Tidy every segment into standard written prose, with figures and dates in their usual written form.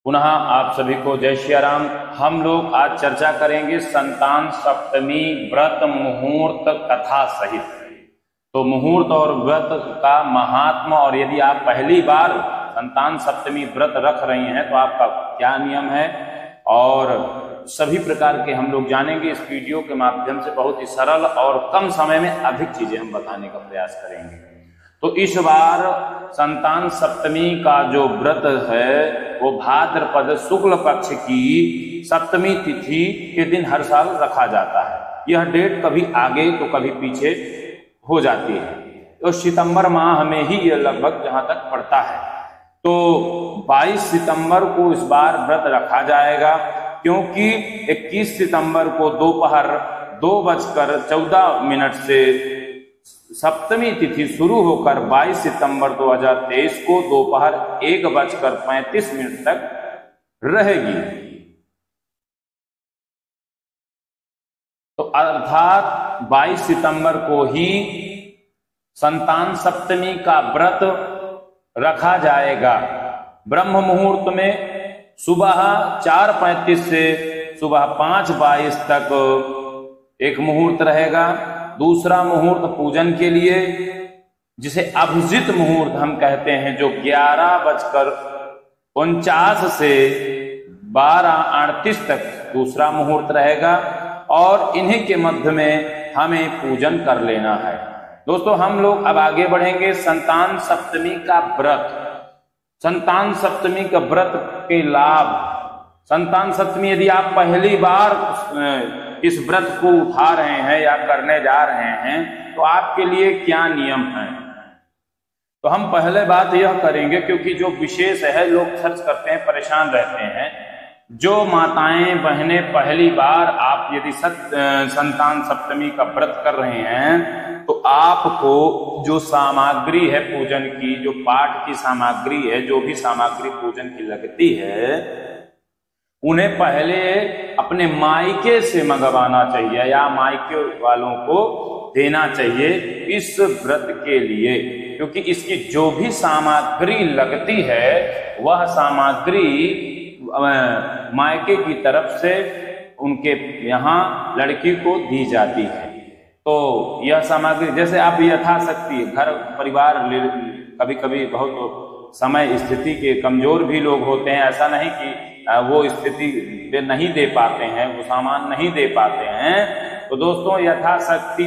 पुनः आप सभी को जय श्री राम। हम लोग आज चर्चा करेंगे संतान सप्तमी व्रत मुहूर्त कथा सहित। तो मुहूर्त और व्रत का महात्मा, और यदि आप पहली बार संतान सप्तमी व्रत रख रही हैं तो आपका क्या नियम है, और सभी प्रकार के हम लोग जानेंगे इस वीडियो के माध्यम से। बहुत ही सरल और कम समय में अधिक चीजें हम बताने का प्रयास करेंगे। तो इस बार संतान सप्तमी का जो व्रत है वो भाद्रपद शुक्ल पक्ष की सप्तमी तिथि के दिन हर साल रखा जाता है। यह डेट कभी आगे तो कभी पीछे हो जाती है, तो सितंबर माह में ही यह लगभग जहां तक पड़ता है। तो 22 सितंबर को इस बार व्रत रखा जाएगा, क्योंकि 21 सितंबर को दोपहर 2:14 से सप्तमी तिथि शुरू होकर 22 सितंबर 2023 को दोपहर 1:35 तक रहेगी। तो अर्थात 22 सितंबर को ही संतान सप्तमी का व्रत रखा जाएगा। ब्रह्म मुहूर्त में सुबह 4:35 से सुबह 5:22 तक एक मुहूर्त रहेगा। दूसरा मुहूर्त पूजन के लिए, जिसे अभिजित मुहूर्त हम कहते हैं, जो 11:49 से 12:38 तक दूसरा मुहूर्त रहेगा, और इन्हीं के मध्य में हमें पूजन कर लेना है। दोस्तों, हम लोग अब आगे बढ़ेंगे। संतान सप्तमी का व्रत, संतान सप्तमी का व्रत के लाभ। संतान सप्तमी यदि आप पहली बार इस व्रत को उठा रहे हैं या करने जा रहे हैं तो आपके लिए क्या नियम है। तो हम पहले बात यह करेंगे, क्योंकि जो विशेष है लोग सर्च करते हैं, परेशान रहते हैं। जो माताएं बहनें पहली बार आप यदि संतान सप्तमी का व्रत कर रहे हैं तो आपको जो सामग्री है पूजन की, जो पाठ की सामग्री है, जो भी सामग्री पूजन की लगती है, उन्हें पहले अपने मायके से मंगवाना चाहिए या मायके वालों को देना चाहिए इस व्रत के लिए। क्योंकि इसकी जो भी सामग्री लगती है वह सामग्री मायके की तरफ से उनके यहाँ लड़की को दी जाती है। तो यह सामग्री, जैसे आप यथाशक्ति घर परिवार, कभी कभी बहुत समय स्थिति के कमजोर भी लोग होते हैं, ऐसा नहीं कि वो स्थिति पे नहीं दे पाते हैं, वो सामान नहीं दे पाते हैं, तो दोस्तों यथाशक्ति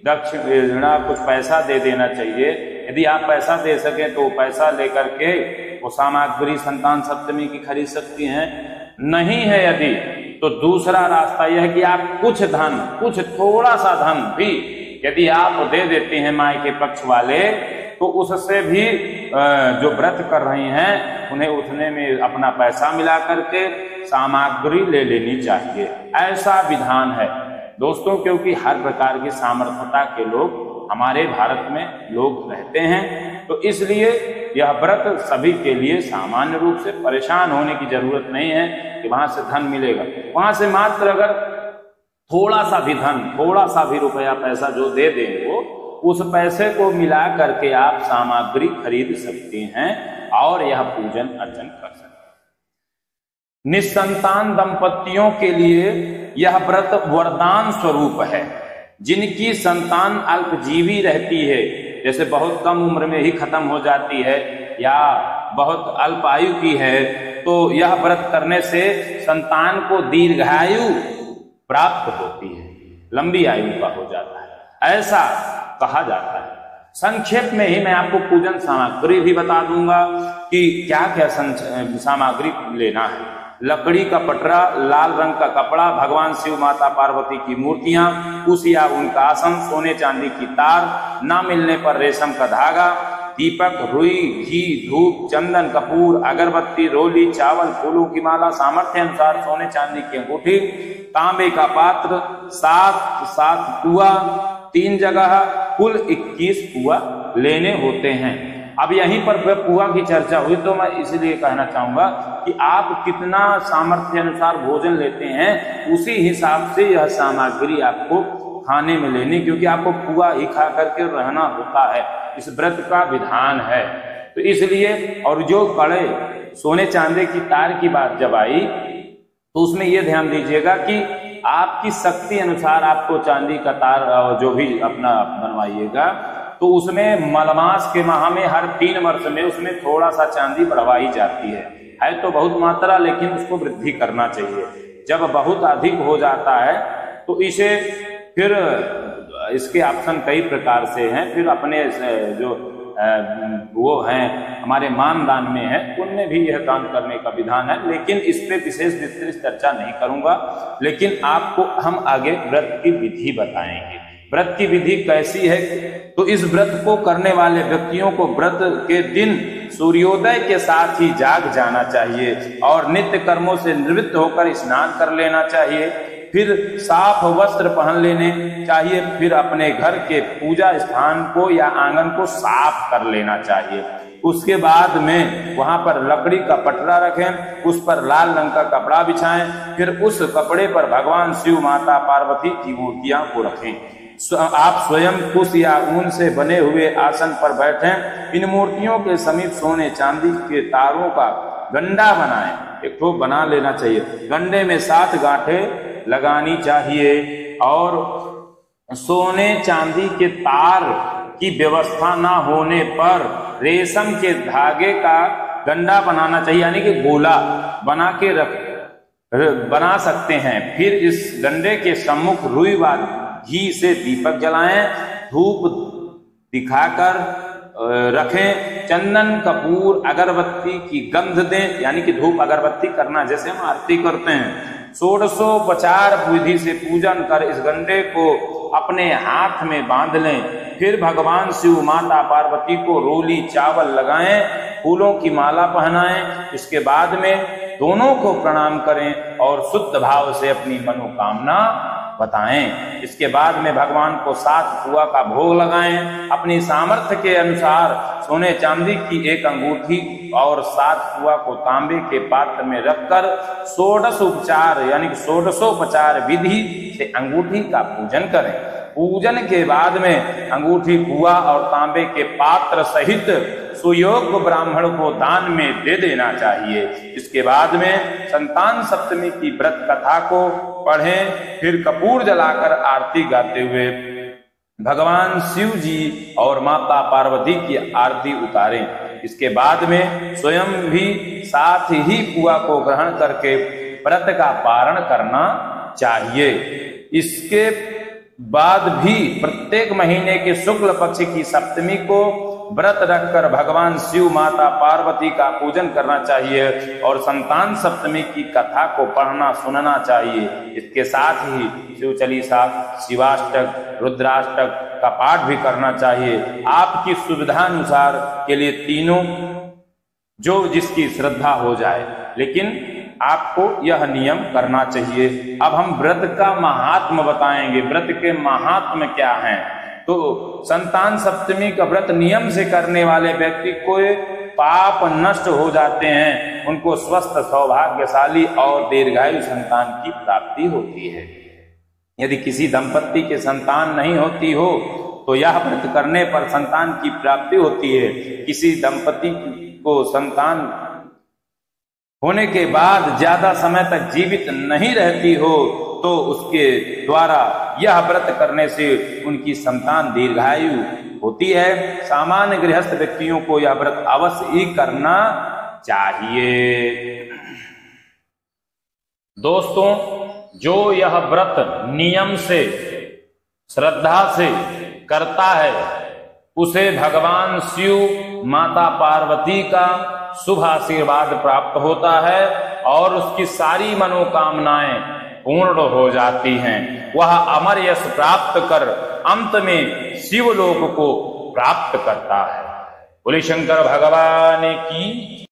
दक्षिणा कुछ पैसा दे देना चाहिए। यदि आप पैसा दे सके तो पैसा लेकर के वो सामग्री संतान सप्तमी की खरीद सकती हैं। नहीं है यदि, तो दूसरा रास्ता यह है कि आप कुछ धन, कुछ थोड़ा सा धन भी यदि आप दे देते हैं मायके पक्ष वाले, तो उससे भी जो व्रत कर रही हैं उन्हें उतने में अपना पैसा मिला करके सामग्री ले लेनी चाहिए। ऐसा विधान है दोस्तों, क्योंकि हर प्रकार की सामर्थ्यता के लोग हमारे भारत में लोग रहते हैं, तो इसलिए यह व्रत सभी के लिए सामान्य रूप से परेशान होने की जरूरत नहीं है कि वहां से धन मिलेगा। वहां से मात्र अगर थोड़ा सा भी धन, थोड़ा सा भी रुपया पैसा जो दे दें, वो उस पैसे को मिला करके आप सामग्री खरीद सकते हैं और यह पूजन अर्चन कर सकते हैं। निसंतान दंपतियों के लिए यह व्रत वरदान स्वरूप है। जिनकी संतान अल्पजीवी रहती है, जैसे बहुत कम उम्र में ही खत्म हो जाती है या बहुत अल्प आयु की है, तो यह व्रत करने से संतान को दीर्घायु प्राप्त होती है, लंबी आयु का हो जाता है, ऐसा कहा जाता है। संक्षेप में ही मैं आपको पूजन सामग्री भी बता दूंगा कि क्या क्या सामग्री लेना है। लकड़ी का पटरा, लाल रंग का कपड़ा, भगवान शिव माता पार्वती की मूर्तियां, उस या उनका आसन, सोने चांदी की तार, ना मिलने पर रेशम का धागा, दीपक, रुई, घी, धूप, चंदन, कपूर, अगरबत्ती, रोली, चावल, फूलों की माला, सामर्थ्य अनुसार सोने चांदी की अंगूठी, तांबे का पात्र, 7 पुआ, 3 जगह कुल 21 पुआ लेने होते हैं। अब यहीं पर पुआ की चर्चा हुई तो मैं इसलिए कहना चाहूंगा कि आप कितना सामर्थ्य अनुसार भोजन लेते हैं उसी हिसाब से यह सामग्री आपको खाने में लेनी, क्योंकि आपको पुआ ही खा करके रहना होता है, इस व्रत का विधान है। तो इसलिए, और जो कड़े सोने चांदी की तार की बात जब आई तो उसमें यह ध्यान दीजिएगा कि आपकी शक्ति अनुसार आपको चांदी का तार जो भी अपना बनवाइएगा, तो उसमें मलमास के माह में हर 3 वर्ष में उसमें थोड़ा सा चांदी बढ़वाई जाती है तो बहुत मात्रा, लेकिन उसको वृद्धि करना चाहिए। जब बहुत अधिक हो जाता है तो इसे फिर इसके ऑप्शन कई प्रकार से हैं, फिर अपने जो वो हैं हमारे मानदान में है उनमें भी यह दान करने का विधान है, लेकिन इस पे विशेष विस्तृत चर्चा नहीं करूंगा। लेकिन आपको हम आगे व्रत की विधि बताएंगे। व्रत की विधि कैसी है, तो इस व्रत को करने वाले व्यक्तियों को व्रत के दिन सूर्योदय के साथ ही जाग जाना चाहिए और नित्य कर्मों से निवृत्त होकर स्नान कर लेना चाहिए, फिर साफ वस्त्र पहन लेने चाहिए, फिर अपने घर के पूजा स्थान को या आंगन को साफ कर लेना चाहिए। उसके बाद में वहां पर लकड़ी का पटरा रखें, उस पर लाल रंग का कपड़ा बिछाएं, फिर उस कपड़े पर भगवान शिव, माता पार्वती की मूर्तियां को रखें। आप स्वयं कुश या ऊन से बने हुए आसन पर बैठें। इन मूर्तियों के समीप सोने चांदी के तारों का गंडा बनाएं, एक ठोप बना लेना चाहिए। गंडे में 7 गांठें लगानी चाहिए और सोने चांदी के तार की व्यवस्था ना होने पर रेशम के धागे का गंडा बनाना चाहिए, यानी कि गोला बना के बना सकते हैं। फिर इस गंडे के सम्मुख रुई व घी से दीपक जलाएं, धूप दिखाकर रखें, चंदन कपूर अगरबत्ती की गंध दें, यानी कि धूप अगरबत्ती करना जैसे हम आरती करते हैं। षोडशोपचार विधि से पूजन कर इस गंडे को अपने हाथ में बांध लें। फिर भगवान शिव, माता पार्वती को रोली चावल लगाएं, फूलों की माला पहनाएं। इसके बाद में दोनों को प्रणाम करें और शुद्ध भाव से अपनी मनोकामना बताएं। इसके बाद में भगवान को 7 पुआ का भोग लगाएं। अपनी सामर्थ्य के अनुसार सोने चांदी की 1 अंगूठी और 7 पुआ को तांबे के पात्र में रखकर षोडशोपचार यानी कि षोडशोपचार विधि से अंगूठी का पूजन करें। पूजन के बाद में अंगूठी, पुआ और तांबे के पात्र सहित सुयोग्य ब्राह्मण को दान में दे देना चाहिए। इसके बाद में संतान सप्तमी की व्रत कथा को पढ़ें, फिर कपूर जलाकर आरती गाते हुए भगवान शिव जी और माता पार्वती की आरती उतारें। इसके बाद में स्वयं भी साथ ही पुआ को ग्रहण करके व्रत का पारण करना चाहिए। इसके बाद भी प्रत्येक महीने के शुक्ल पक्ष की सप्तमी को व्रत रखकर भगवान शिव, माता पार्वती का पूजन करना चाहिए और संतान सप्तमी की कथा को पढ़ना सुनना चाहिए। इसके साथ ही शिव चालीसा, शिवाष्टक, रुद्राष्टक का पाठ भी करना चाहिए। आपकी सुविधानुसार के लिए तीनों जो जिसकी श्रद्धा हो जाए, लेकिन आपको यह नियम करना चाहिए। अब हम व्रत का महात्म बताएंगे। व्रत के महात्म क्या हैं? तो संतान सप्तमी का व्रत नियम से करने वाले व्यक्ति को पाप नष्ट हो जाते हैं, उनको स्वस्थ, सौभाग्यशाली और दीर्घायु संतान की प्राप्ति होती है। यदि किसी दंपत्ति के संतान नहीं होती हो तो यह व्रत करने पर संतान की प्राप्ति होती है। किसी दंपत्ति को संतान होने के बाद ज्यादा समय तक जीवित नहीं रहती हो तो उसके द्वारा यह व्रत करने से उनकी संतान दीर्घायु होती है। सामान्य गृहस्थ व्यक्तियों को यह व्रत अवश्य ही करना चाहिए। दोस्तों, जो यह व्रत नियम से, श्रद्धा से करता है उसे भगवान शिव, माता पार्वती का शुभ आशीर्वाद प्राप्त होता है और उसकी सारी मनोकामनाएं पूर्ण हो जाती हैं। वह अमर यश प्राप्त कर अंत में शिवलोक को प्राप्त करता है। बोले शंकर भगवान की